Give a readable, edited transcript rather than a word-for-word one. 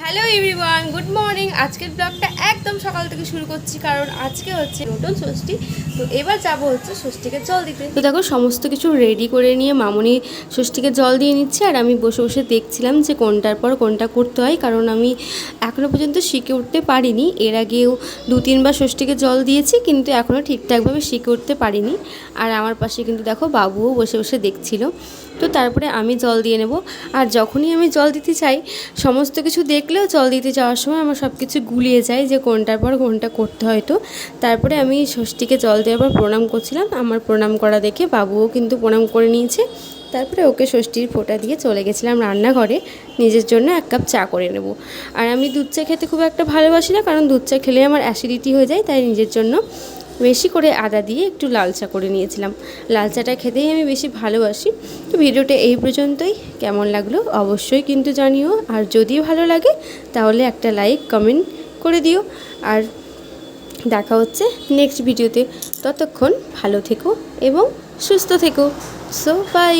Hello everyone, good morning. আজকের ব্লগটা একদম সকাল থেকে শুরু করছি, কারণ আজকে হচ্ছে নতুন ষষ্ঠী। তো এবার যাব হচ্ছে ষষ্ঠীকে জল দিতে। তো দেখো, সমস্ত কিছু রেডি করে নিয়ে মামনি ষষ্ঠীকে জল দিয়ে নিচ্ছে, আর আমি বসে বসে দেখছিলাম যে কোনটার পর কোনটা করতে হয়, কারণ আমি এখনও পর্যন্ত শিখে উঠতে পারিনি। এর আগেও 2-3 বার ষষ্ঠীকে জল দিয়েছি, কিন্তু এখনও ঠিকঠাকভাবে শিখে উঠতে পারিনি। আর আমার পাশে কিন্তু দেখো বাবুও বসে বসে দেখছিল। তো তারপরে আমি জল দিয়ে নেব। আর যখনই আমি জল দিতে চাই, সমস্ত কিছু দেখলেও জল দিতে যাওয়ার সময় আমার সব কিছু গুলিয়ে যায় যে কোনটার পর কোনটা করতে হয়। তো তারপরে আমি ষষ্ঠীকে জল দেওয়ার পর প্রণাম করছিলাম। আমার প্রণাম করা দেখে বাবুও কিন্তু প্রণাম করে নিয়েছে। তারপরে ওকে ষষ্ঠীর ফোঁটা দিয়ে চলে গেছিলাম রান্নাঘরে নিজের জন্য 1 কাপ চা করে নেব। আর আমি দুধ চা খেতে খুব একটা ভালোবাসি না, কারণ দুধ চা খেলে আমার অ্যাসিডিটি হয়ে যায়, তাই নিজের জন্য বেশি করে আদা দিয়ে একটু লাল চা করে নিয়েছিলাম। লাল চাটা খেতেই আমি বেশি ভালোবাসি। তো ভিডিওটা এই পর্যন্তই। কেমন লাগলো অবশ্যই কিন্তু জানিও, আর যদি ভালো লাগে তাহলে একটা লাইক কমেন্ট করে দিও। আর দেখা হচ্ছে নেক্সট ভিডিওতে। ততক্ষণ ভালো থেকো এবং সুস্থ থেকো। So by.